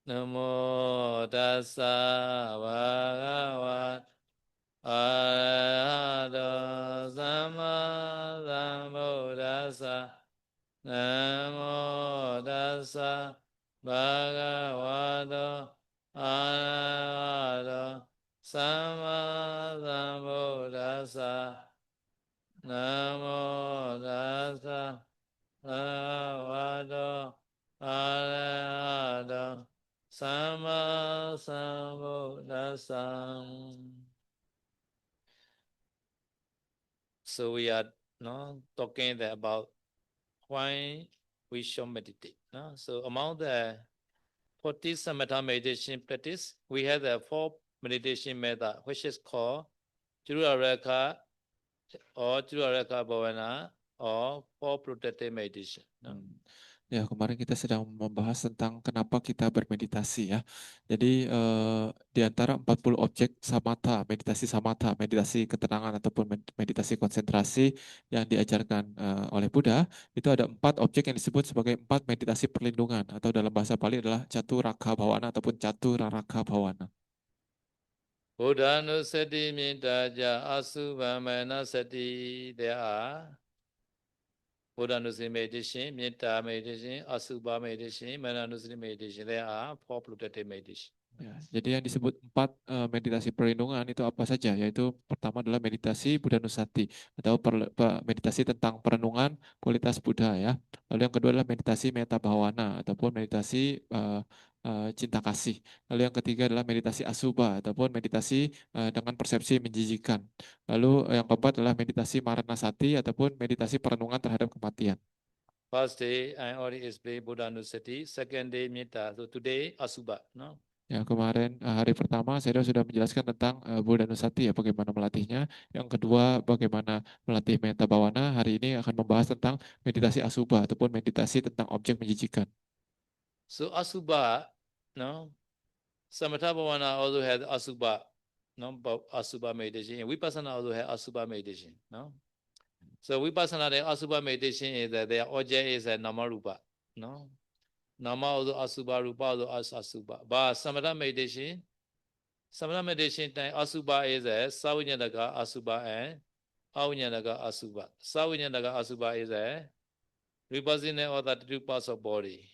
Namo tassa bhagavata arahato samma sambuddhassa. Namo tassa bhagavato arahato samma sambuddhassa. Namo tassa bhagavato arahato samma sambuddhassa. So we are talking about why we should meditate. So among the 40 samatha meditation practice, we have the 4 meditation method, which is called Juraraka or Juraraka Bhavana or 4 protective meditation. Ya, kemarin kita sedang membahas tentang kenapa kita bermeditasi ya. Jadi di antara 40 objek samatha, meditasi ketenangan ataupun meditasi konsentrasi yang diajarkan oleh Buddha, itu ada 4 objek yang disebut sebagai 4 meditasi perlindungan atau dalam bahasa Pali adalah Caturaka Bhawana ataupun Caturaraka Bhawana. Buddha Nusati Mintaja Asubhamana Sati, there are Buddha Nusati meditation, Minta meditation, Asubha meditation, Mana Nusati meditation. There are 4 protective meditation. Ya, jadi yang disebut 4 meditasi perlindungan itu apa saja? Yaitu pertama adalah meditasi Buddha Nusati atau meditasi tentang perenungan kualitas Buddha ya. Lalu yang kedua adalah meditasi Metta Bhavana ataupun meditasi cinta kasih. Lalu yang ketiga adalah meditasi Asubha ataupun meditasi dengan persepsi menjijikan. Lalu yang keempat adalah meditasi Maranasati ataupun meditasi perenungan terhadap kematian. First day, I already explained Buddha Nusati. Second day, Metta. So today, Asubha. No? Ya, kemarin hari pertama saya sudah menjelaskan tentang Buddha Nusati ya, bagaimana melatihnya. Yang kedua, bagaimana melatih Metta Bhavana. Hari ini akan membahas tentang meditasi Asubha ataupun meditasi tentang objek menjijikan. So Asubha, no? Samatha Bhavana also has Asubha, no? Asubha meditation. Vipassana also has Asubha meditation. No? So Vipassana, the Asubha meditation is that their object is a Namarupa. No? Nama also Asubha, Rupa also Asubha. But Samatha meditation time, Asubha is a Savinyanaka Asubha and Avinyanaka Asubha. Savinyanaka Asubha is a representing all the 2 parts of body.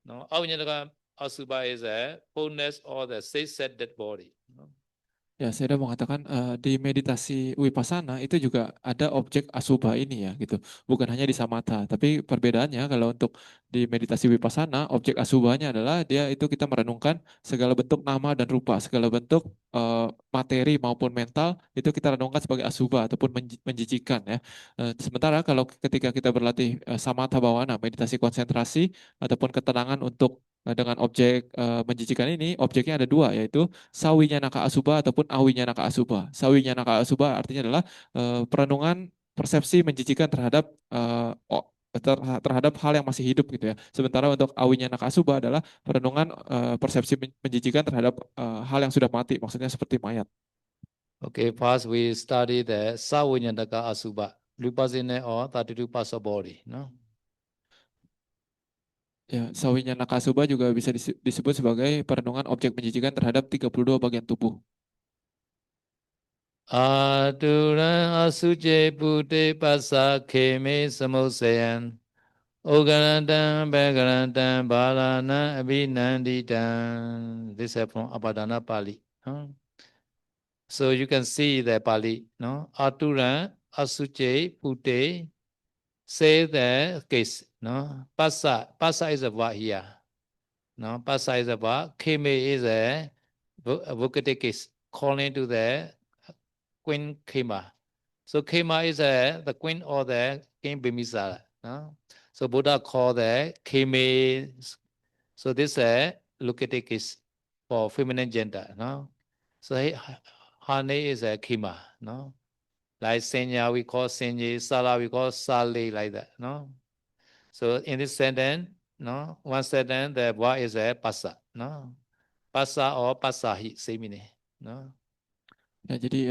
No? Avinyanaka Asubha is a fullness of the 6 dead body. No? Ya, saya sudah mengatakan di meditasi Vipassana itu juga ada objek Asubha ini ya gitu. Bukan hanya di Samatha, tapi perbedaannya kalau untuk di meditasi Vipassana, objek Asubhanya adalah dia itu kita merenungkan segala bentuk nama dan rupa, segala bentuk materi maupun mental itu kita renungkan sebagai Asubha ataupun menjijikan ya. Sementara kalau ketika kita berlatih Samatha Bhavana, meditasi konsentrasi ataupun ketenangan untuk dengan objek menjijikan ini, objeknya ada 2 yaitu sawinya naka asuba ataupun awinya naka asuba. Sawinya naka asuba artinya adalah perenungan persepsi menjijikan terhadap terhadap hal yang masih hidup gitu ya. Sementara untuk awinya naka asuba adalah perenungan persepsi menjijikan terhadap hal yang sudah mati, maksudnya seperti mayat. Okay, first we study the Savinyantaka Asubha, representing all 32 parts of body. No? Ya, sawinya naka asuba juga bisa disebut sebagai perenungan objek menjijikan terhadap 32 bagian tubuh. Aturan asuje pute pasa keme samusayan. Ogarantam bagarantam balana abhinanditam. This is from Abhadana Pali. So you can see the Pali. No? Aturan asuje pute. Say the case. No? Pasa is a verb here. No? Pasa is a verb. Keme is a vocative case. Calling to the Queen Kema. So Kema is the queen of the King Bimbisara. No? So Buddha called the Keme. So this is a locative case for feminine gender. No? So her name is a Kema. No? Like Senya, we call Senye, Sala, we call Sale, like that. No? So in this sentence, no, one sentence, the word is a pasa. No? Pasa or pasahi, same meaning. No? Ya, jadi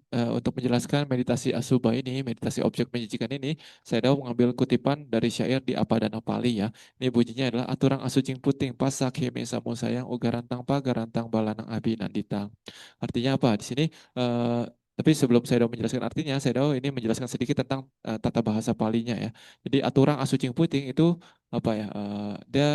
untuk menjelaskan meditasi Asubha ini, meditasi objek menjijikan ini, saya mengambil kutipan dari syair di Apadana Pali ya. Ini bunyinya adalah aturang asucing puting pasak heme samosayang ugarantang pagarantang balanang abi nanditang. Artinya apa? Di sini tapi sebelum saya menjelaskan artinya, saya ini menjelaskan sedikit tentang tata bahasa Palinya ya. Jadi aturang asucing puting itu apa ya? Dia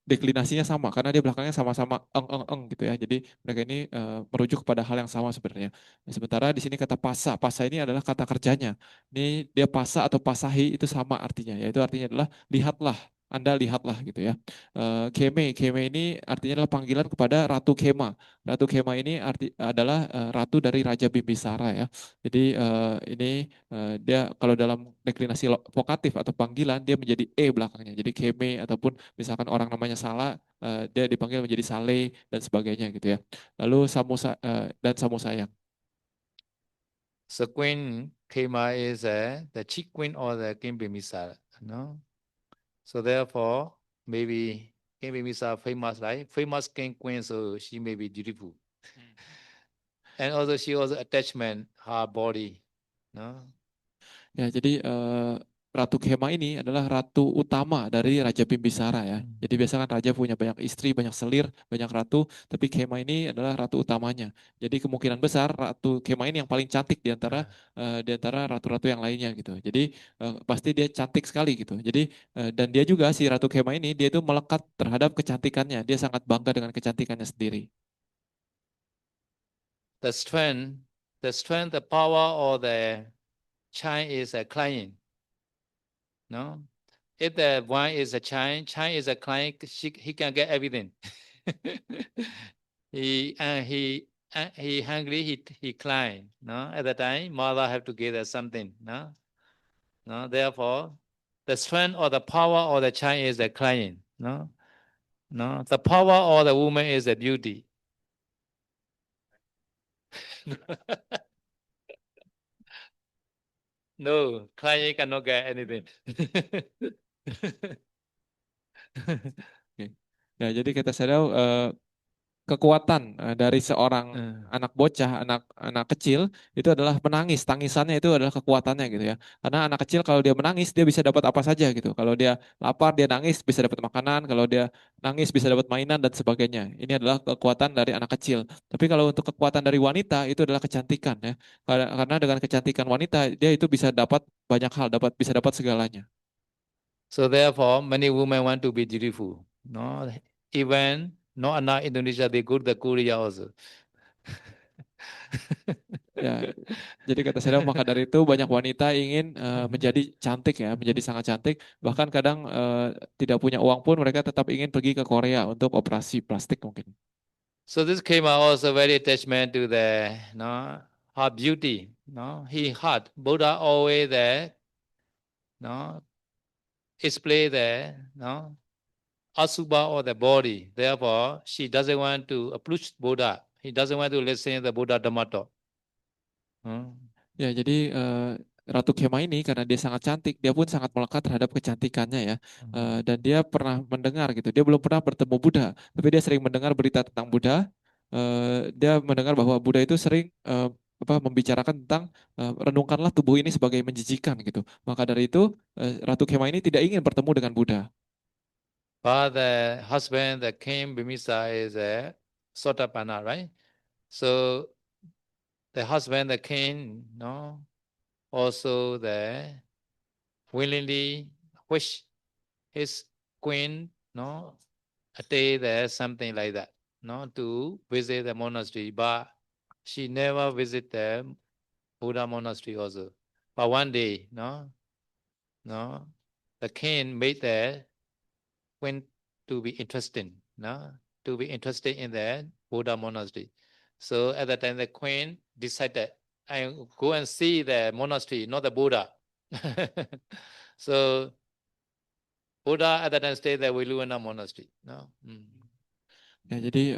deklinasinya sama karena dia belakangnya sama-sama eng gitu ya. Jadi mereka ini merujuk kepada hal yang sama sebenarnya. Sementara di sini kata pasa, pasa ini adalah kata kerjanya. Ini dia pasa atau pasahi itu sama artinya, yaitu artinya adalah lihatlah. Anda lihatlah gitu ya. Keme, keme ini artinya adalah panggilan kepada Ratu Kema. Ratu Kema ini adalah ratu dari Raja Bimbisara ya. Jadi ini dia kalau dalam deklinasi vokatif atau panggilan dia menjadi belakangnya. Jadi keme ataupun misalkan orang namanya salah, dia dipanggil menjadi Saleh dan sebagainya gitu ya. Lalu dan Samu sayang. So Queen Kema is the chief queen or the King Bimisara, no? So therefore, maybe King Bimisara famous, right? Famous king queen, so she may be beautiful. And also she also attachment her body, no? Ya, jadi Ratu Kema ini adalah ratu utama dari Raja Bimbisara ya. Jadi biasa kan raja punya banyak istri, banyak selir, banyak ratu, tapi Kema ini adalah ratu utamanya. Jadi kemungkinan besar Ratu Kema ini yang paling cantik di antara ratu-ratu yang lainnya gitu. Jadi pasti dia cantik sekali gitu. Jadi dan dia juga si Ratu Kema ini dia itu melekat terhadap kecantikannya. Dia sangat bangga dengan kecantikannya sendiri. The strength, the power or the chine is a client, no? If the one is a chine is a client, he can get everything. he hungry, he climb, no? At the time, mother have to give her something, no? No, therefore, the strength or the power or the child is the client, no? No, the power or the woman is the beauty. No, client cannot get anything. Oke. Ya, jadi kata saya kekuatan dari seorang anak bocah, anak anak kecil itu adalah menangis. Tangisannya itu adalah kekuatannya gitu ya. Karena anak kecil kalau dia menangis dia bisa dapat apa saja gitu. Kalau dia lapar dia nangis bisa dapat makanan, kalau dia nangis bisa dapat mainan dan sebagainya. Ini adalah kekuatan dari anak kecil. Tapi kalau untuk kekuatan dari wanita itu adalah kecantikan ya. Karena dengan kecantikan wanita dia itu bisa dapat banyak hal, bisa dapat segalanya. So therefore, many women want to be beautiful. No, even not enough Indonesia, they go to the Korea also. Ya, jadi kata saya maka dari itu banyak wanita ingin menjadi cantik ya, menjadi sangat cantik. Bahkan kadang tidak punya uang pun mereka tetap ingin pergi ke Korea untuk operasi plastik mungkin. So this came out also very attachment to the no her beauty. No, he had Buddha always there. No, display there. No, Asubha or the body. Therefore, she doesn't want to approach Buddha. He doesn't want to listen to the Buddha Dhamma talk. Ya, jadi Ratu Kema ini karena dia sangat cantik, dia pun sangat melekat terhadap kecantikannya ya. Dan dia pernah mendengar gitu. Dia belum pernah bertemu Buddha, tapi dia sering mendengar berita tentang Buddha. Dia mendengar bahwa Buddha itu sering membicarakan tentang renungkanlah tubuh ini sebagai menjijikan gitu. Maka dari itu Ratu Kema ini tidak ingin bertemu dengan Buddha. But the husband, the king Bimisa, is a Sotapanna, right? So the husband, the king, no, also the willingly wish his queen, no, a day there, something like that, no, to visit the monastery. But she never visit the Buddha monastery also. But one day, no, the king made the queen to be interested, no, to be interested in the Buddha monastery. So at that time, the queen decided, I go and see the monastery, not the Buddha. So Buddha at that time stayed at Viluvana monastery. No? Ya, jadi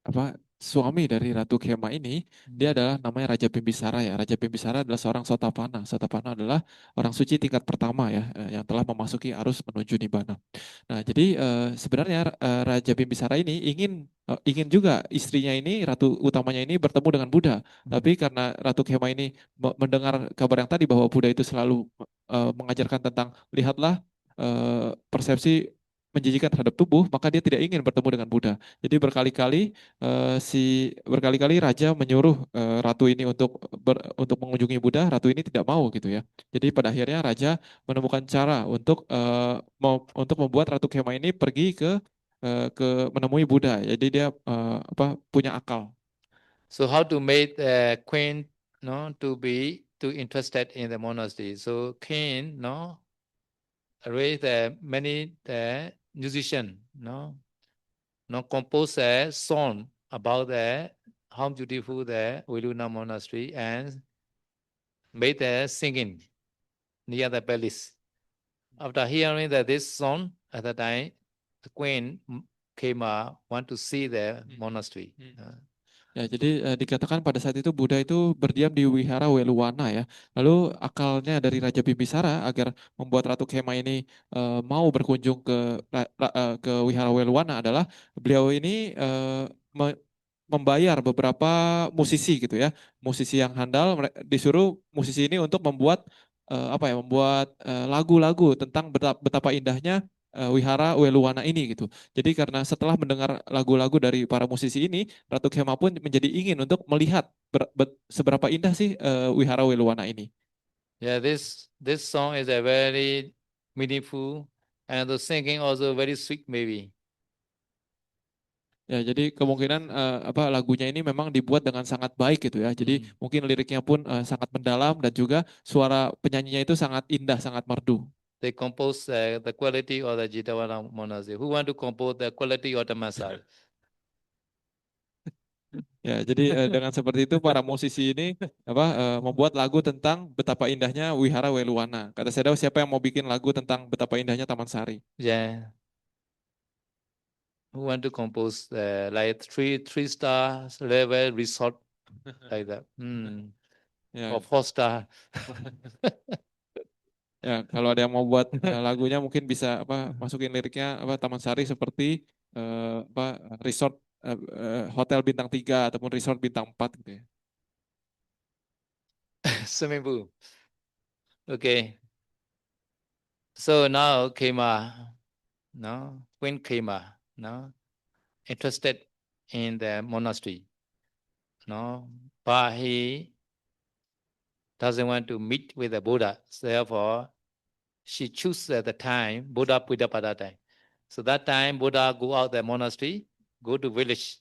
apa suami dari Ratu Kema ini, dia adalah namanya Raja Bimbisara ya. Raja Bimbisara adalah seorang Sotapana. Sotapana adalah orang suci tingkat pertama ya, yang telah memasuki arus menuju Nibbana. Nah, jadi sebenarnya Raja Bimbisara ini ingin juga istrinya ini, ratu utamanya ini bertemu dengan Buddha. Tapi karena Ratu Kema ini mendengar kabar yang tadi bahwa Buddha itu selalu mengajarkan tentang lihatlah persepsi menjijikan terhadap tubuh, maka dia tidak ingin bertemu dengan Buddha. Jadi berkali-kali raja menyuruh ratu ini untuk mengunjungi Buddha, ratu ini tidak mau gitu ya. Jadi pada akhirnya raja menemukan cara untuk membuat Ratu Kema ini pergi ke menemui Buddha. Jadi dia punya akal. So how to make the queen no to be too interested in the monastery? So king no raise many musician no compose a song about the how beautiful the Viluna monastery and made the singing near the palace. After hearing this song at the time, the queen came want to see the monastery. Ya, jadi dikatakan pada saat itu Buddha itu berdiam di Wihara Weluwana ya. Lalu akalnya dari Raja Bimbisara agar membuat Ratu Kema ini mau berkunjung ke Wihara Weluwana adalah beliau ini membayar beberapa musisi gitu ya, musisi yang handal, disuruh musisi ini untuk membuat lagu-lagu tentang betapa indahnya Wihara Weluwana ini gitu. Jadi karena setelah mendengar lagu-lagu dari para musisi ini, Ratu Kema pun menjadi ingin untuk melihat seberapa indah sih Wihara Weluwana ini. Yeah, this song is a very meaningful and the singing also very sweet maybe. Ya, jadi kemungkinan lagunya ini memang dibuat dengan sangat baik gitu ya. Jadi mungkin liriknya pun sangat mendalam dan juga suara penyanyinya itu sangat indah, sangat merdu. They compose the quality of the Jitavana monastery. Who want to compose the quality of the Masal? Ya, jadi dengan seperti itu para musisi ini membuat lagu tentang betapa indahnya Wihara Weluwana. Kata saya, siapa yang mau bikin lagu tentang betapa indahnya Taman Sari? Yeah. Who want to compose like three stars level resort like that? Ya, Or 4 star. ya, kalau ada yang mau buat lagunya mungkin bisa masukin liriknya Taman Sari seperti resort hotel bintang 3 ataupun resort bintang 4 gitu ya. Swimming pool. Okay. So now Kema, no, Queen Kema, no, interested in the monastery, no, but he doesn't want to meet with the Buddha. So therefore, she chooses the time, Buddha Pidapada time. So that time, Buddha go out the monastery, go to village.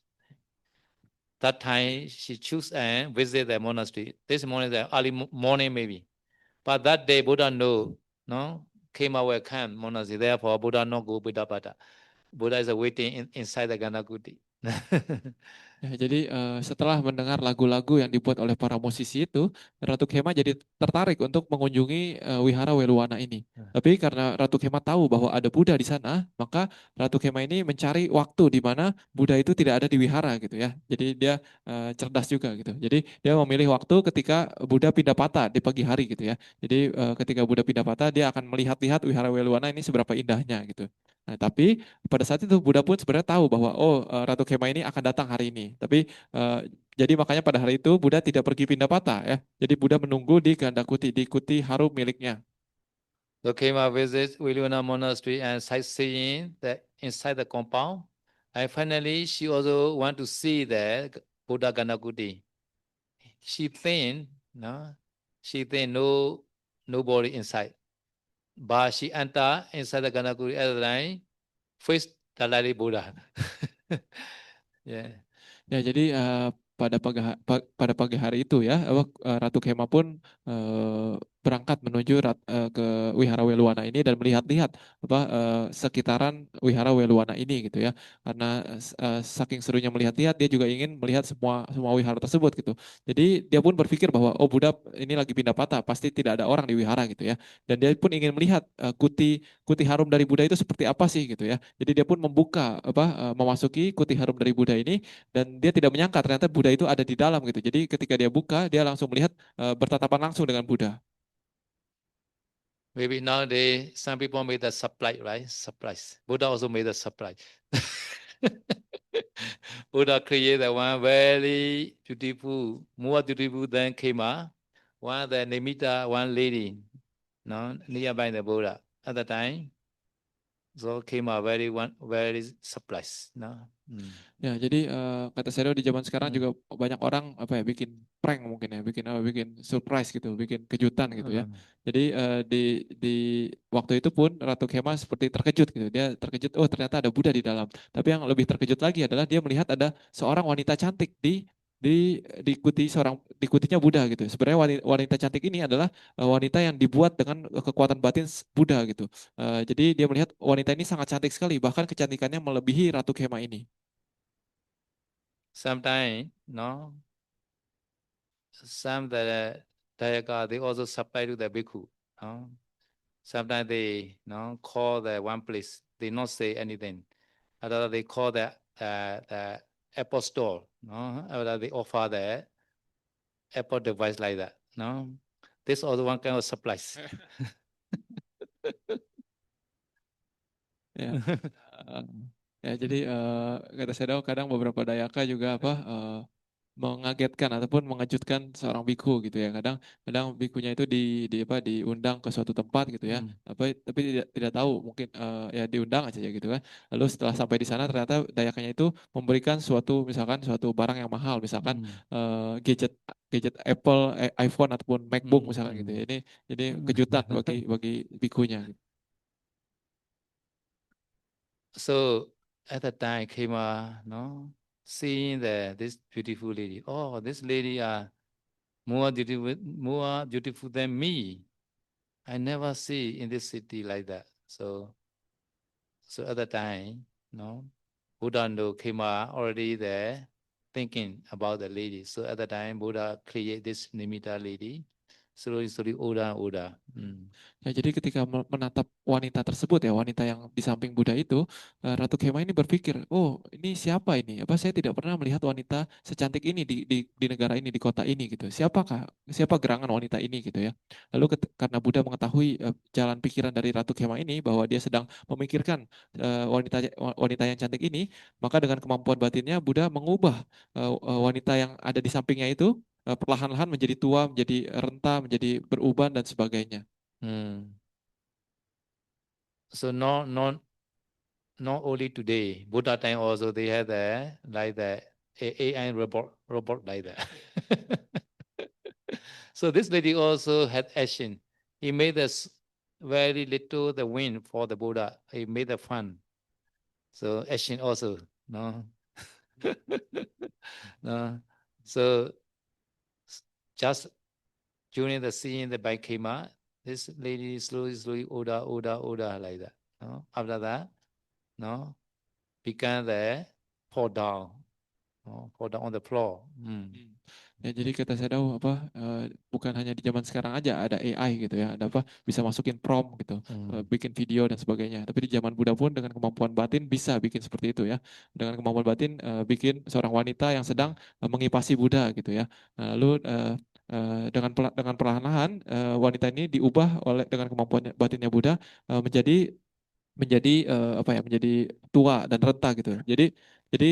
That time, she choose and visit the monastery. This morning, the early morning maybe. But that day, Buddha know, no, came away come monastery. Therefore, Buddha no go Pidapada. Buddha is waiting inside the Ganakuti. Ya, jadi setelah mendengar lagu-lagu yang dibuat oleh para musisi itu, Ratu Kema jadi tertarik untuk mengunjungi Wihara Weluwana ini. Tapi karena Ratu Kema tahu bahwa ada Buddha di sana, maka Ratu Kema ini mencari waktu di mana Buddha itu tidak ada di wihara gitu ya. Jadi dia cerdas juga gitu. Jadi dia memilih waktu ketika Buddha pindah patah di pagi hari gitu ya. Jadi ketika Buddha pindah patah, dia akan melihat-lihat Wihara Weluwana ini seberapa indahnya gitu. Nah, tapi pada saat itu Buddha pun sebenarnya tahu bahwa Ratu Kema ini akan datang hari ini. Tapi jadi makanya pada hari itu Buddha tidak pergi pindah patah ya. Jadi Buddha menunggu di Gandakuti, diikuti harum miliknya. So Kema visits Wiluna Monastery and sightseeing inside the compound. And finally, she also want to see the Buddha Ganakuti. She think, no, she think nobody inside. But she enter inside the Ganakuti at the time, face Dalai Buddha. Yeah. Ya, jadi pada pagi hari itu ya, Ratu Kema pun berangkat menuju ke Wihara Weluwana ini dan melihat-lihat apa sekitaran Wihara Weluwana ini gitu ya. Karena saking serunya melihat-lihat, dia juga ingin melihat semua semua wihara tersebut gitu. Jadi dia pun berpikir bahwa oh Buddha ini lagi pindah patah, pasti tidak ada orang di wihara gitu ya. Dan dia pun ingin melihat kuti kuti harum dari Buddha itu seperti apa sih gitu ya. Jadi dia pun membuka memasuki kuti harum dari Buddha ini, dan dia tidak menyangka ternyata Buddha itu ada di dalam gitu. Jadi ketika dia buka, dia langsung melihat bertatapan langsung dengan Buddha. Maybe nowadays some people made the supply, right? Supplies. Buddha also made the supply. Buddha created one very beautiful, more beautiful than Kema. One the Nimitta, one lady, no, nearby the Buddha at the time. So Kema very surprised, no. Ya, jadi kata Shadow di zaman sekarang Mm. juga banyak orang apa ya bikin prank mungkin ya, bikin surprise gitu, bikin kejutan gitu ya. Mm. Jadi di waktu itu pun Ratu Kema seperti terkejut gitu. Dia terkejut, oh ternyata ada Buddha di dalam. Tapi yang lebih terkejut lagi adalah dia melihat ada seorang wanita cantik diikutinya Buddha gitu. Sebenarnya wanita cantik ini adalah wanita yang dibuat dengan kekuatan batin Buddha gitu. Jadi dia melihat wanita ini sangat cantik sekali, bahkan kecantikannya melebihi Ratu Kema ini. Sometimes, no, some the Dayaka they also supply to the bhikkhu. No? Sometimes they call the one place, they not say anything. Other they call the Apple store, no? Other they offer the Apple device like that. No, this also one kind of supplies. Ya, eh, ya jadi kata Shadow kadang beberapa dayaka juga apa mengagetkan ataupun mengejutkan seorang biku gitu ya. Kadang kadang bikunya itu di apa diundang ke suatu tempat gitu ya. Hmm. Apa tapi tidak tidak tahu mungkin ya diundang aja ya gitu kan. Lalu setelah sampai di sana ternyata dayakanya itu memberikan suatu misalkan suatu barang yang mahal, misalkan Hmm. gadget gadget Apple, iPhone ataupun MacBook Hmm. misalkan gitu ya. Hmm. Ini kejutan bagi bikunya gitu. So at the time Kema, no, seeing this beautiful lady. Oh, this lady are more beautiful than me. I never see in this city like that. So at the time, no, Buddha and Kema already there thinking about the lady. So at the time, Buddha create this Nimitta lady. Slowly, Oda. Mm. Ya, jadi ketika menatap wanita tersebut ya, wanita yang di samping Buddha itu, Ratu Kema ini berpikir, oh ini siapa ini? Apa saya tidak pernah melihat wanita secantik ini di negara ini, di kota ini gitu. Siapa gerangan wanita ini gitu ya. Lalu karena Buddha mengetahui jalan pikiran dari Ratu Kema ini bahwa dia sedang memikirkan wanita wanita yang cantik ini, maka dengan kemampuan batinnya Buddha mengubah wanita yang ada di sampingnya itu perlahan-lahan menjadi tua, menjadi renta, menjadi beruban dan sebagainya. Mm. So not only today, Buddha time also they had the AI robot like that. So this lady also had action. He made us very little the wind for the Buddha. He made the fun. So action also, no, no. So just during the scene, the bike came out. This lady slowly, order like that. No, after that, no, began the fall down, no, fall down on the floor. Mm. Hmm. Ya, jadi kata saya tahu apa bukan hanya di zaman sekarang aja ada AI gitu ya, ada apa bisa masukin prompt gitu, Mm. bikin video dan sebagainya. Tapi di zaman Buddha pun dengan kemampuan batin bisa bikin seperti itu ya. Dengan kemampuan batin bikin seorang wanita yang sedang mengipasi Buddha gitu ya. Nah, lalu dengan perlahan-lahan wanita ini diubah oleh dengan kemampuan batinnya Buddha menjadi menjadi apa ya menjadi tua dan renta gitu. Jadi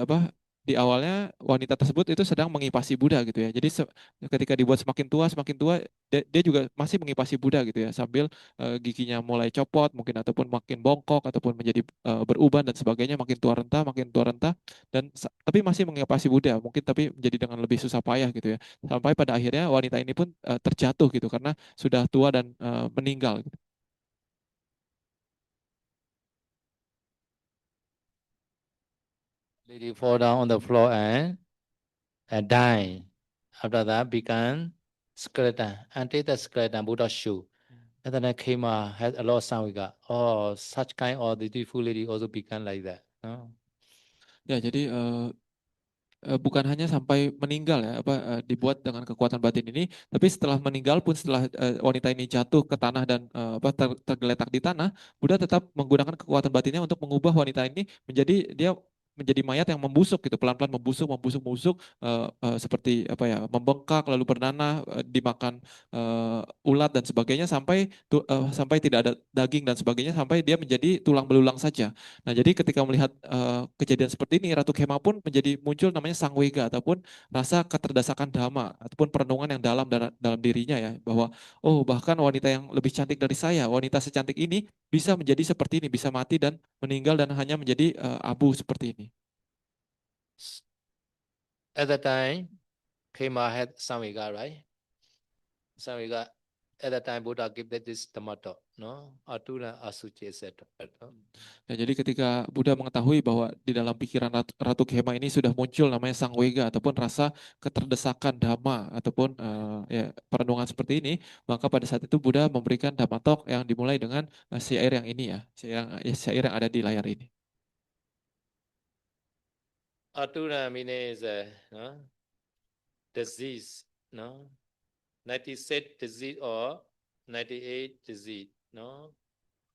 apa di awalnya wanita tersebut itu sedang mengipasi Buddha gitu ya. Jadi ketika dibuat semakin tua dia juga masih mengipasi Buddha gitu ya sambil giginya mulai copot mungkin ataupun makin bongkok ataupun menjadi beruban dan sebagainya makin tua renta dan tapi masih mengipasi Buddha mungkin tapi menjadi dengan lebih susah payah gitu ya. Sampai pada akhirnya wanita ini pun terjatuh gitu karena sudah tua dan meninggal gitu. Lady fall down on the floor and die. After that, began skeleton, antita skeleton, Buddha shoe. And then Khema had a lot of samvega. Oh, such kind of the beautiful lady also become like that. No? Ya, jadi bukan hanya sampai meninggal ya, dibuat dengan kekuatan batin ini, tapi setelah meninggal pun, setelah wanita ini jatuh ke tanah dan tergeletak di tanah, Buddha tetap menggunakan kekuatan batinnya untuk mengubah wanita ini menjadi mayat yang membusuk gitu, pelan-pelan membusuk, membusuk, seperti apa ya, membengkak lalu bernanah, dimakan ulat dan sebagainya sampai tidak ada daging dan sebagainya, sampai dia menjadi tulang belulang saja. Nah, jadi ketika melihat kejadian seperti ini, Ratu Kema pun muncul namanya Sangwega, ataupun rasa keterdesakan dhamma, ataupun perenungan yang dalam dirinya ya, bahwa oh, bahkan wanita yang lebih cantik dari saya, wanita secantik ini bisa menjadi seperti ini, bisa mati dan meninggal dan hanya menjadi abu seperti ini. At that time, Khema had samvega, right? Samvega. At that time, Buddha gave that this Dhammato, no? Atuna asuci, etc. No? Ya, jadi ketika Buddha mengetahui bahwa di dalam pikiran Ratu Kema ini sudah muncul namanya Sangwega, ataupun rasa keterdesakan dhamma, ataupun ya, perenungan seperti ini, maka pada saat itu Buddha memberikan Dhamma Talk yang dimulai dengan syair yang ini ya, syair yang ada di layar ini. Atuna means no? Disease, no? 96 disease or 98 disease, no?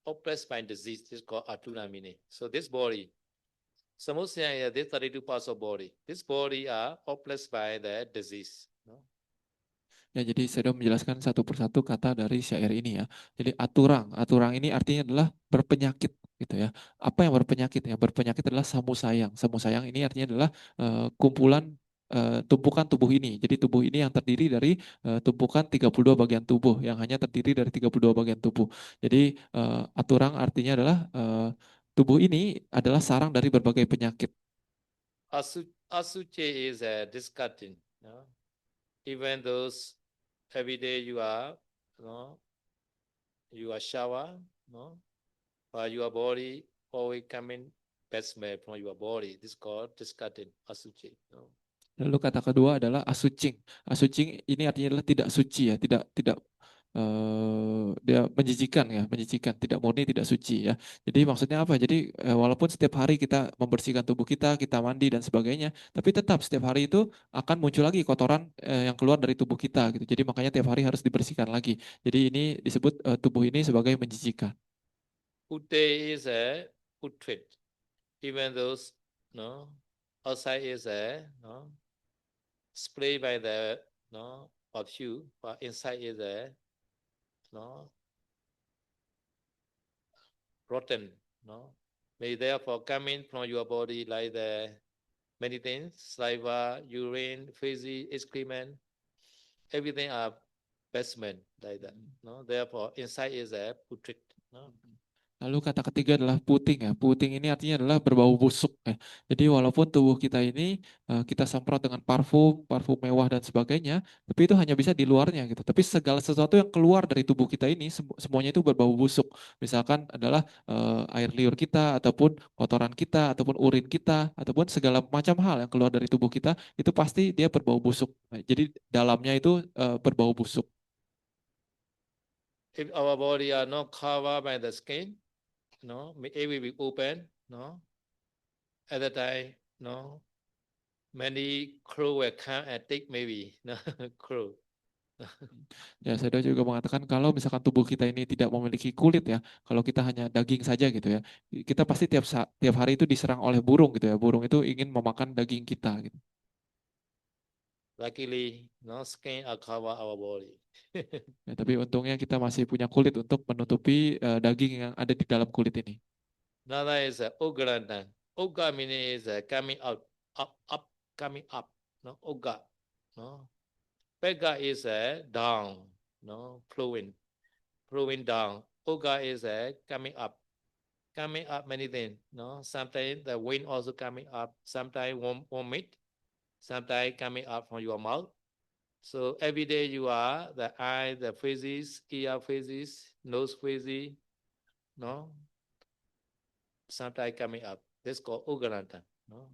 Oppressed by disease is called Atuna mine. So this body, Samosaya, this 32 parts of body. This body are oppressed by the disease. No? Ya, jadi saya sudah menjelaskan satu persatu kata dari syair ini ya. Jadi aturang ini artinya adalah berpenyakit gitu ya. Apa yang berpenyakit? Yang berpenyakit adalah samusayang. Samusayang ini artinya adalah kumpulan tumpukan tubuh ini. Jadi tubuh ini yang terdiri dari tumpukan 32 bagian tubuh, yang hanya terdiri dari 32 bagian tubuh. Jadi aturang artinya adalah tubuh ini adalah sarang dari berbagai penyakit. Asuci is discarding. No? Even those every day you are, no, you are shower, no, or your body always coming bad smell from your body. This is called discarding asuci. No? Lalu kata kedua adalah asucing. Asucing ini artinya adalah tidak suci ya, tidak dia menjijikan, tidak murni, tidak suci ya. Jadi maksudnya apa? Jadi walaupun setiap hari kita membersihkan tubuh kita, kita mandi dan sebagainya, tapi tetap setiap hari itu akan muncul lagi kotoran yang keluar dari tubuh kita gitu. Jadi makanya tiap hari harus dibersihkan lagi. Jadi ini disebut tubuh ini sebagai menjijikan. Utte is a putrid. Even those, no, outside is a, no, spray by the, no, of you, but inside is a, no, rotten, no. May therefore come in from your body like the many things, saliva, urine, feces, excrement, everything are basement like that. No, therefore inside is a putrid. No. Lalu kata ketiga adalah puting ya. Puting ini artinya adalah berbau busuk ya. Jadi walaupun tubuh kita ini kita semprot dengan parfum, parfum mewah dan sebagainya, tapi itu hanya bisa di luarnya gitu. Tapi segala sesuatu yang keluar dari tubuh kita ini semuanya itu berbau busuk. Misalkan adalah air liur kita, ataupun kotoran kita, ataupun urin kita, ataupun segala macam hal yang keluar dari tubuh kita itu pasti dia berbau busuk. Nah, jadi dalamnya itu berbau busuk. If our body are not covered by the skin, no, it will be open, no. At the time, no, many crow will come and take maybe, no, crow. Ya, saya juga mengatakan kalau misalkan tubuh kita ini tidak memiliki kulit ya, kalau kita hanya daging saja gitu ya, kita pasti tiap hari itu diserang oleh burung gitu ya. Burung itu ingin memakan daging kita gitu. Luckily, no skin are cover our body. Ya, tapi untungnya kita masih punya kulit untuk menutupi daging yang ada di dalam kulit ini. Another is Ograna. Oga meaning is coming out, up, coming up. No, Oga. No, Pega is down. No, flowing down. Oga is coming up. Coming up many things. No, sometimes the wind also coming up. Sometimes vomit. Sometimes coming up from your mouth. So every day you are the eye, the faces, ear faces, nose faces, no, sometimes coming up. That's called Ugaranta. No?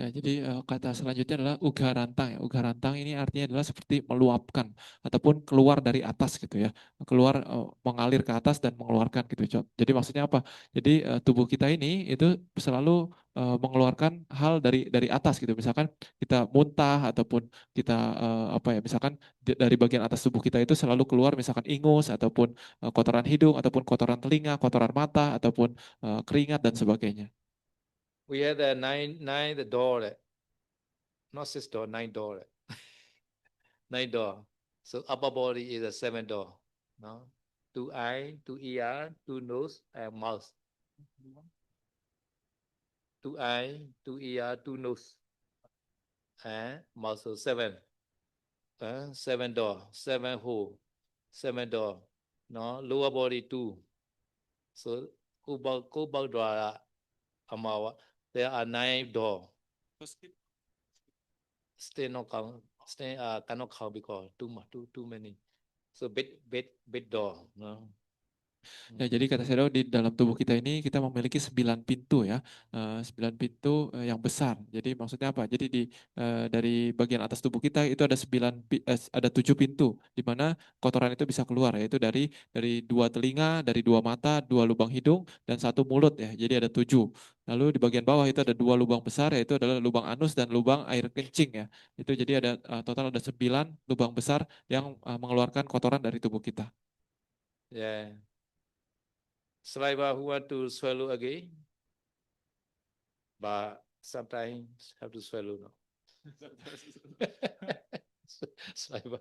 Ya, jadi kata selanjutnya adalah ugarantang ya. Ugarantang ini artinya adalah seperti meluapkan ataupun keluar dari atas gitu ya. Keluar mengalir ke atas dan mengeluarkan gitu. Jadi maksudnya apa? Jadi tubuh kita ini itu selalu mengeluarkan hal dari atas gitu. Misalkan kita muntah ataupun kita apa ya, misalkan dari bagian atas tubuh kita itu selalu keluar misalkan ingus ataupun kotoran hidung ataupun kotoran telinga, kotoran mata ataupun keringat dan sebagainya. We have the nine the door, not six door, nine door, nine door. So upper body is a seven door. No, two eye, two ear, two nose, and mouth. Two eye, two ear, two nose, and mouth. So seven. Seven door, seven hole, seven door. No, lower body two. So Kubal Dwara Amawa. There are nine door. Still not count. Still cannot count because too many. So bit door. No. Ya, jadi kata Shadow di dalam tubuh kita ini kita memiliki 9 pintu ya, 9 pintu yang besar. Jadi maksudnya apa? Jadi dari bagian atas tubuh kita itu ada ada 7 pintu di mana kotoran itu bisa keluar, yaitu dari 2 telinga, dari 2 mata, 2 lubang hidung dan 1 mulut ya. Jadi ada 7. Lalu di bagian bawah itu ada 2 lubang besar, yaitu adalah lubang anus dan lubang air kencing ya. Itu jadi ada total ada 9 lubang besar yang mengeluarkan kotoran dari tubuh kita. Yeah. Saliva who want to swallow again, but sometimes have to swallow no. Saliva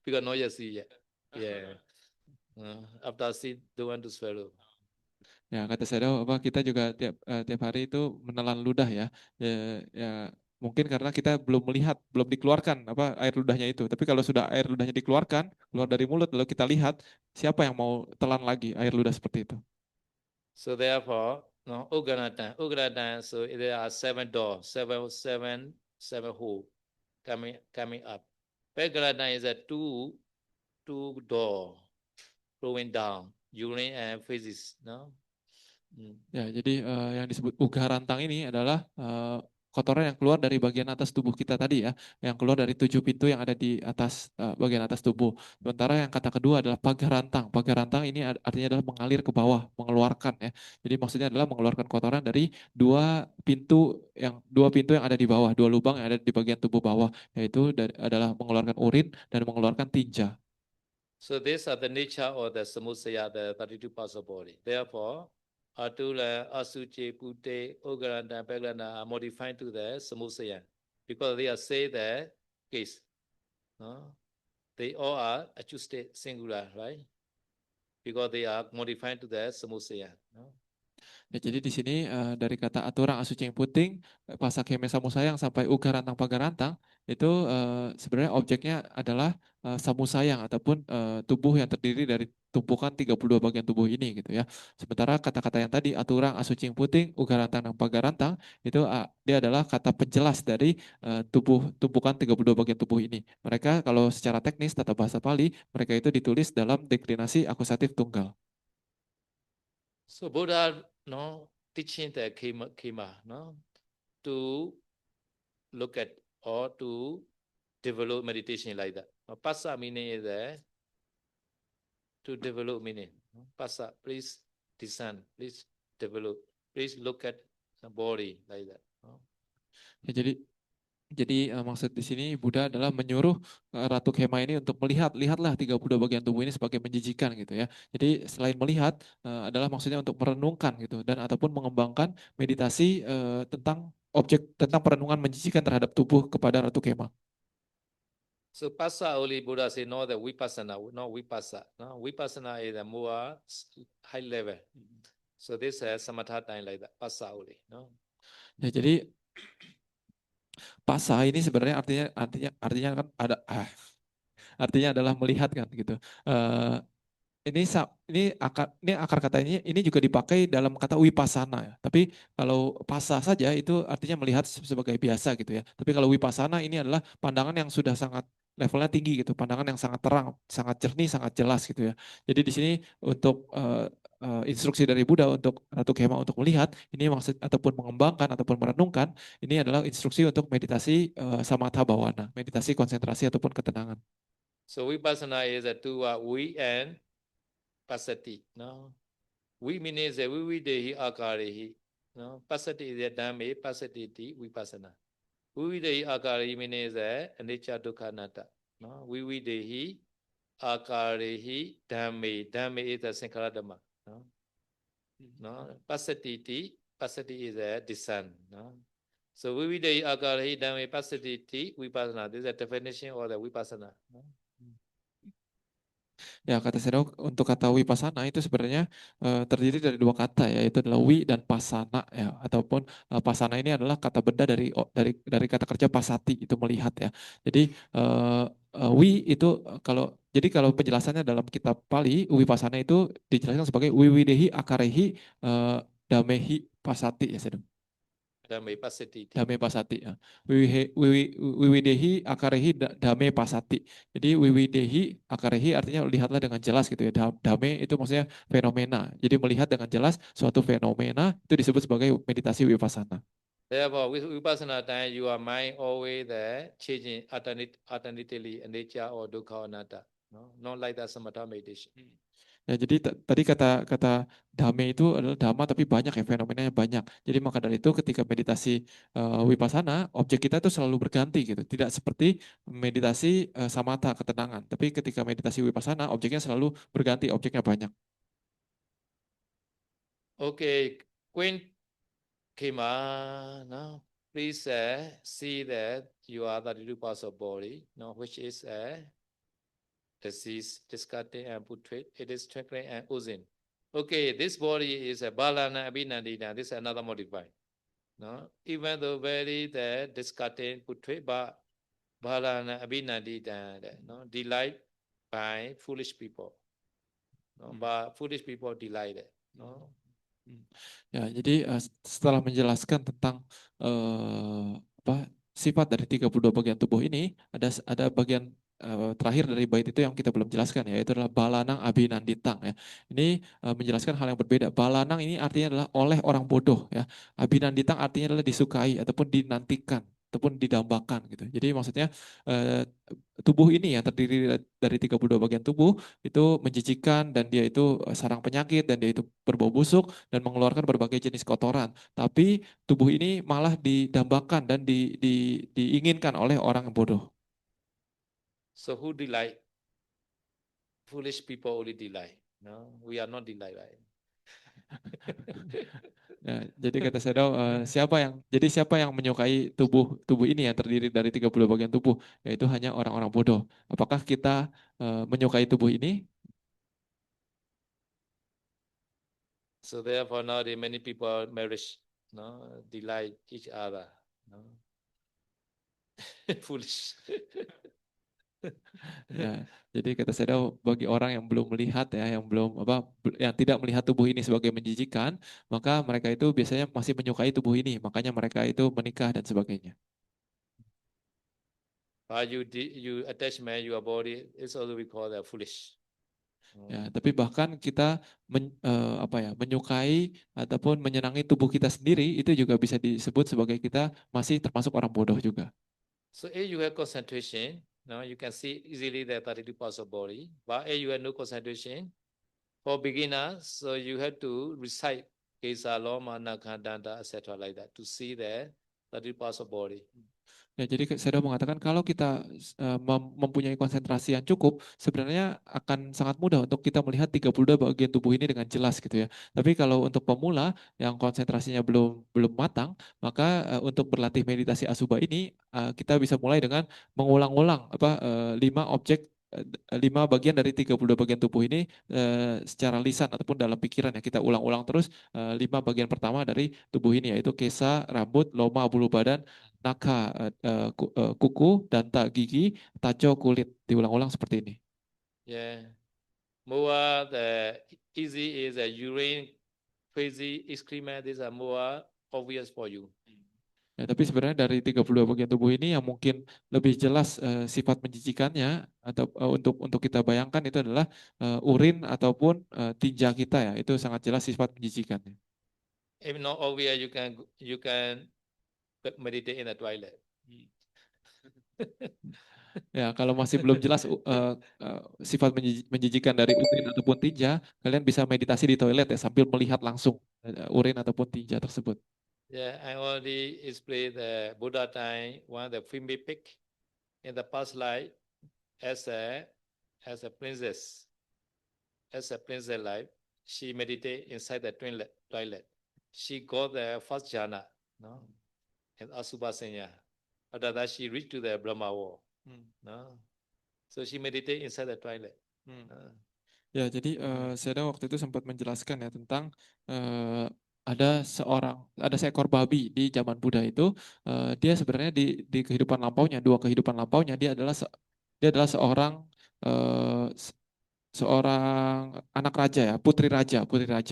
because not yet see yet. Yeah. After see don't want to swallow. Ya, kata Shadow apa kita juga tiap hari itu menelan ludah ya. Ya, mungkin karena kita belum melihat, belum dikeluarkan apa air ludahnya itu. Tapi kalau sudah air ludahnya dikeluarkan, keluar dari mulut lalu kita lihat, siapa yang mau telan lagi air ludah seperti itu. So therefore, no, Uganatan. So there are seven doors, seven hole coming up. Pegalatan is a two door flowing down, urine and feces. No. Ya, jadi yang disebut uga rantang ini adalah kotoran yang keluar dari bagian atas tubuh kita tadi ya, yang keluar dari 7 pintu yang ada di atas bagian atas tubuh. Sementara yang kata kedua adalah pagar rantang. Pagar rantang ini artinya adalah mengalir ke bawah, mengeluarkan ya. Jadi maksudnya adalah mengeluarkan kotoran dari 2 pintu yang ada di bawah, 2 lubang yang ada di bagian tubuh bawah, yaitu adalah mengeluarkan urin dan mengeluarkan tinja. So these are the nature of the samusaya, the 32 parts of body. Therefore, Atula, Asuchi, Pute, Ugaranda, Peglanda are modified to the samusaya because they are say the case. No? They all are adjusted singular, right? Because they are modified to the samusaya. No? Ya, jadi di sini dari kata aturang asucing puting, pasakeme samusayang sampai ugarantang pagarantang itu sebenarnya objeknya adalah samusayang ataupun tubuh yang terdiri dari tumpukan 32 bagian tubuh ini gitu ya. Sementara kata-kata yang tadi aturang asucing puting, ugarantang dan pagarantang itu dia adalah kata penjelas dari tumpukan 32 bagian tubuh ini. Mereka kalau secara teknis tata bahasa Pali, mereka itu ditulis dalam deklinasi akusatif tunggal. So Buddha, no, teaching the kima, no, to look at or to develop meditation like that. Passa meaning is to develop meaning. Passa, please discern, please develop, please look at the body like that. Ya, jadi maksud di sini Buddha adalah menyuruh Ratu Kema ini untuk lihatlah 32 bagian tubuh ini sebagai menjijikan gitu ya. Jadi selain melihat adalah maksudnya untuk merenungkan gitu dan ataupun mengembangkan meditasi tentang perenungan menjijikan terhadap tubuh kepada Ratu Kema. So passa only Buddha say no the vipassana, not vipassa. No, vipassana is a more high level. So this is samatha time like that. Passa only. No. Ya, jadi pasa ini sebenarnya artinya kan artinya adalah melihat kan gitu. Ini akar katanya ini juga dipakai dalam kata wipasana ya. Tapi kalau pasa saja itu artinya melihat sebagai biasa gitu ya. Tapi kalau wipasana ini adalah pandangan yang sudah sangat levelnya tinggi gitu, pandangan yang sangat terang, sangat jernih, sangat jelas gitu ya. Jadi di sini untuk instruksi dari Buddha untuk Ratu Kema untuk melihat ini maksud ataupun mengembangkan ataupun merenungkan ini adalah instruksi untuk meditasi samatha bhavana, meditasi konsentrasi ataupun ketenangan. So vipassana is a two we and pasati. No, we means a vividehi akarehi. No, pasati is a dhamma, pasati ti vipassana. Vividehi akarehi means a anicca dukkha anatta. No, vividehi akarehi dhamma. Dhamma is a sankhara dhamma. No, pasati is a descent. No, so vividehi akarehi dhamma pasati vipassana. This is a definition of the vipassana. No? Ya, kata Seno untuk kata wipasana itu sebenarnya terdiri dari dua kata, yaitu adalah wi dan pasana ya, ataupun pasana ini adalah kata benda dari kata kerja pasati, itu melihat ya. Jadi wi itu kalau penjelasannya dalam kitab Pali, wipasana itu dijelaskan sebagai wiwidehi akarehi damehi pasati ya, Seno. Dhamma pasati. Dame pasati ya. Wiwidehi akarehi dame pasati. Jadi wiwidehi akarehi artinya lihatlah dengan jelas gitu ya. Dame itu maksudnya fenomena. Jadi melihat dengan jelas suatu fenomena itu disebut sebagai meditasi vipassana. Therefore, with vipassana time, your mind always there changing alternatively nature or dukkha or anatta. No, not like that samatha meditation. Ya, jadi tadi kata dame itu adalah dhamma tapi banyak ya, fenomenanya banyak. Jadi maka dari itu ketika meditasi vipassana, objek kita itu selalu berganti gitu. Tidak seperti meditasi samatha ketenangan. Tapi ketika meditasi vipassana, objeknya selalu berganti, objeknya banyak. Okay, Queen Kema, no, please see that you are the little parts of body, no, which is a disease, discarding and putrid. It is trickling and oozing. Okay, this body is a balana abhinandina. This is another modified. No, even though very the discarding putrid, but balana abhinandina, no, delight by foolish people. No, but foolish people delight it. No. Ya, jadi setelah menjelaskan tentang sifat dari 32 bagian tubuh ini, ada bagian terakhir dari bait itu yang kita belum jelaskan, yaitu adalah balanang abhinanditang ya. Ini menjelaskan hal yang berbeda. Balanang ini artinya adalah oleh orang bodoh ya. Abhinanditang artinya adalah disukai ataupun dinantikan ataupun didambakan gitu. Jadi maksudnya tubuh ini yang terdiri dari 32 bagian tubuh itu menjijikan dan dia itu sarang penyakit dan dia itu berbau busuk dan mengeluarkan berbagai jenis kotoran. Tapi tubuh ini malah didambakan dan diinginkan oleh orang yang bodoh. So who delight? Foolish people only delight. No, we are not delight, right? Ya, jadi kata Sedao, siapa yang menyukai tubuh ini yang terdiri dari 30 bagian tubuh, yaitu hanya orang-orang bodoh. Apakah kita menyukai tubuh ini? So therefore now the many people marriage, no, delight each other. No? Foolish. Ya, jadi kata Sedao, bagi orang yang belum melihat ya, yang tidak melihat tubuh ini sebagai menjijikan, maka mereka itu biasanya masih menyukai tubuh ini, makanya mereka itu menikah dan sebagainya. But you attachment your body is also we call that foolish. Ya, tapi bahkan kita menyukai ataupun menyenangi tubuh kita sendiri itu juga bisa disebut sebagai kita masih termasuk orang bodoh juga. So if you have concentration, now you can see easily the 32 parts of body. But if you have no concentration, for beginners, so you have to recite Kesa, Loma, Nakha, Danta, etc. like that to see the 32 parts of body. Ya, jadi saya mengatakan kalau kita mempunyai konsentrasi yang cukup, sebenarnya akan sangat mudah untuk kita melihat 32 bagian tubuh ini dengan jelas gitu ya. Tapi kalau untuk pemula yang konsentrasinya belum matang, maka untuk berlatih meditasi Asubha ini kita bisa mulai dengan mengulang-ulang 5 bagian dari 32 bagian tubuh ini secara lisan ataupun dalam pikiran ya. Kita ulang-ulang terus 5 bagian pertama dari tubuh ini, yaitu kesa, rambut, loma, bulu badan, naka, kuku, danta, gigi, tajo, kulit. Diulang-ulang seperti ini. Yeah. More the easy is a urine, crazy excrement. These are more obvious for you. Ya, tapi sebenarnya dari 32 bagian tubuh ini yang mungkin lebih jelas sifat menjijikannya atau untuk kita bayangkan itu adalah urin ataupun tinja kita ya. Itu sangat jelas sifat menjijikannya. If not obvious, you can meditate in the toilet. Ya, kalau masih belum jelas sifat menjijikan dari urin ataupun tinja, kalian bisa meditasi di toilet ya sambil melihat langsung urin ataupun tinja tersebut. Yeah, I already explained the Buddha time, one of the female pig in the past life as a princess. As a princess life, she meditate inside the toilet. She got the first jhana, no, and Asubha Senya. After that, she reached to the Brahma world. No, so she meditate inside the toilet. No. Ya, jadi saya waktu itu sempat menjelaskan ya tentang ada seekor babi di zaman Buddha itu, dia sebenarnya di kehidupan lampaunya, dua kehidupan lampaunya dia adalah eh, seorang anak raja ya, putri raja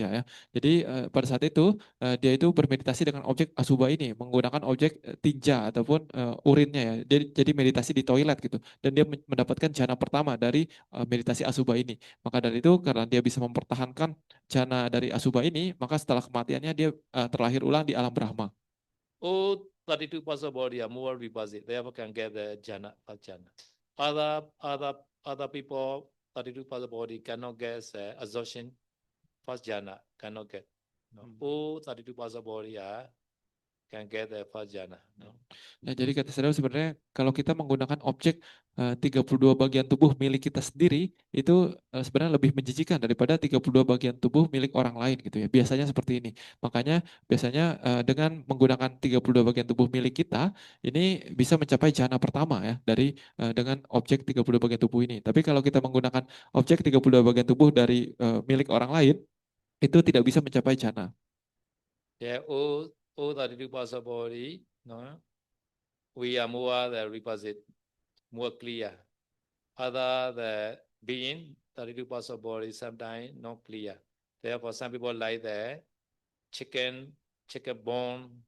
ya. Jadi pada saat itu dia itu bermeditasi dengan objek asuba ini, menggunakan objek tinja ataupun urinnya ya. Jadi meditasi di toilet gitu. Dan dia mendapatkan jana pertama dari meditasi asuba ini. Maka dari itu karena dia bisa mempertahankan jana dari asuba ini, maka setelah kematiannya dia terlahir ulang di alam Brahma. All 32% body are more vipasit, therefore can get the jhana, jhana. Other people, 32% body cannot get absorption, first jhana, cannot get. No. All 32% body can get the first jhana. No. Ya, jadi kata saudara sebenarnya kalau kita menggunakan objek 32 bagian tubuh milik kita sendiri itu sebenarnya lebih menjijikan daripada 32 bagian tubuh milik orang lain gitu ya. Biasanya seperti ini. Makanya biasanya dengan menggunakan 32 bagian tubuh milik kita ini bisa mencapai jhana pertama ya dari dengan objek 32 bagian tubuh ini. Tapi kalau kita menggunakan objek 32 bagian tubuh dari milik orang lain itu tidak bisa mencapai jhana. Yeah, all 32% body, no, we are more the reposit, more clear. Other the being, 32% body sometimes not clear. Therefore, some people like the chicken bone,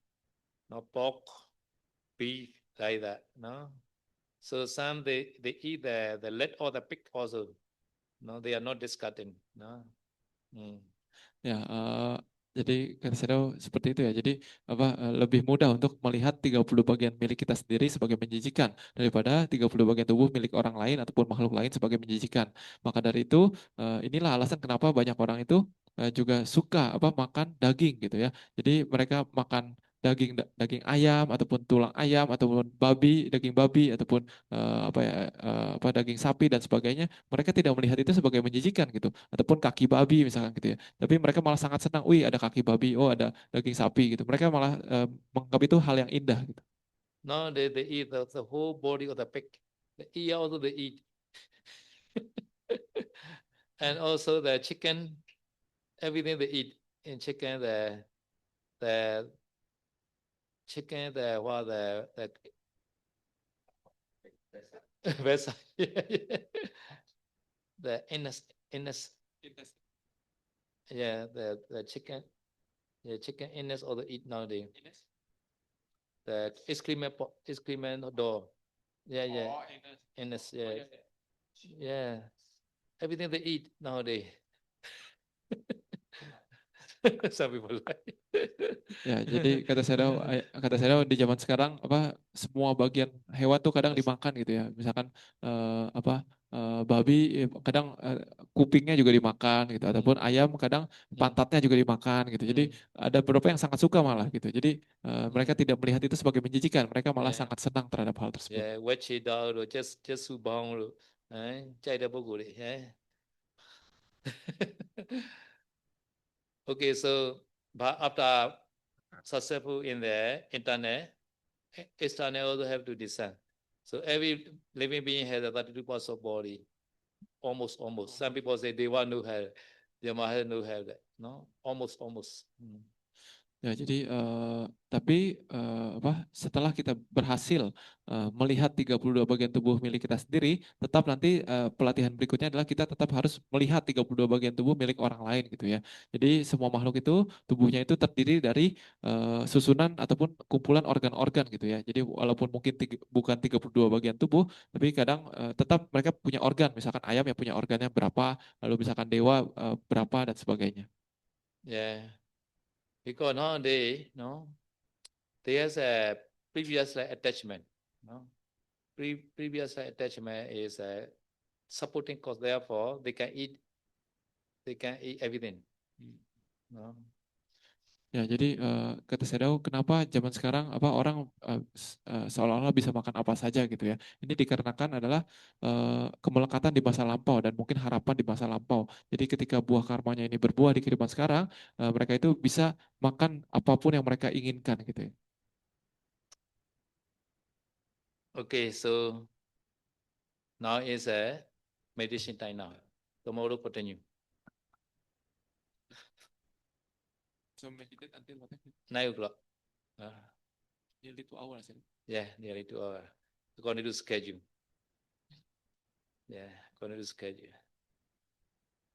no pork, beef, like that, no. So some they eat the leg or the pig also. No, they are not discarding. No. Ya, jadi kata saya seperti itu ya. Jadi lebih mudah untuk melihat 30 bagian milik kita sendiri sebagai menjijikan daripada 30 bagian tubuh milik orang lain ataupun makhluk lain sebagai menjijikan. Maka dari itu inilah alasan kenapa banyak orang itu juga suka makan daging gitu ya. Jadi mereka makan daging ayam ataupun tulang ayam ataupun daging babi ataupun daging sapi dan sebagainya, mereka tidak melihat itu sebagai menjijikan gitu ataupun kaki babi misalkan gitu ya, tapi mereka malah sangat senang, wih ada kaki babi, oh ada daging sapi gitu, mereka malah menganggap itu hal yang indah gitu. No, they eat the whole body of the pig. The ear also they eat. And also the chicken, everything they eat. In chicken, the chicken, the vessel, the innes, yeah, the chicken, yeah, chicken innes also eat nowadays. The excrement door, yeah, innes, yeah, yeah, everything they eat nowadays. Some people like. Ya, jadi kata saya di zaman sekarang semua bagian hewan tuh kadang dimakan gitu ya. Misalkan babi kadang kupingnya juga dimakan gitu, ataupun ayam kadang pantatnya juga dimakan gitu. Jadi ada beberapa yang sangat suka malah gitu. Jadi mereka tidak melihat itu sebagai menjijikan, mereka malah sangat senang terhadap hal tersebut. Yeah, wachi dao lo just subang lo, cai da bogo le, Okay, so but after successful in the internet, external also have to discern. So every living being has a 32% body, almost. Some people say they want to have, they might have no have that, no, almost. Ya, jadi tapi setelah kita berhasil melihat 32 bagian tubuh milik kita sendiri, tetap nanti pelatihan berikutnya adalah kita tetap harus melihat 32 bagian tubuh milik orang lain gitu ya. Jadi semua makhluk itu tubuhnya itu terdiri dari susunan ataupun kumpulan organ-organ gitu ya. Jadi walaupun mungkin bukan 32 bagian tubuh, tapi kadang tetap mereka punya organ. Misalkan ayam ya punya organnya berapa, lalu misalkan dewa berapa dan sebagainya. Yeah, because nowadays, no, there's a previous attachment. No, previous attachment is a supporting cause. Therefore, they can eat everything. No. Ya, jadi kata saya tahu kenapa zaman sekarang orang seolah-olah bisa makan apa saja gitu ya. Ini dikarenakan adalah kemelekatan di masa lampau dan mungkin harapan di masa lampau. Jadi ketika buah karmanya ini berbuah di kehidupan sekarang, mereka itu bisa makan apapun yang mereka inginkan gitu ya. Okay, so now is a meditation time now. Tomorrow continue. So meditate until what? 9 o'clock. Nearly 2 hours. Yeah, nearly 2 hours. According to schedule. Yeah, according to schedule.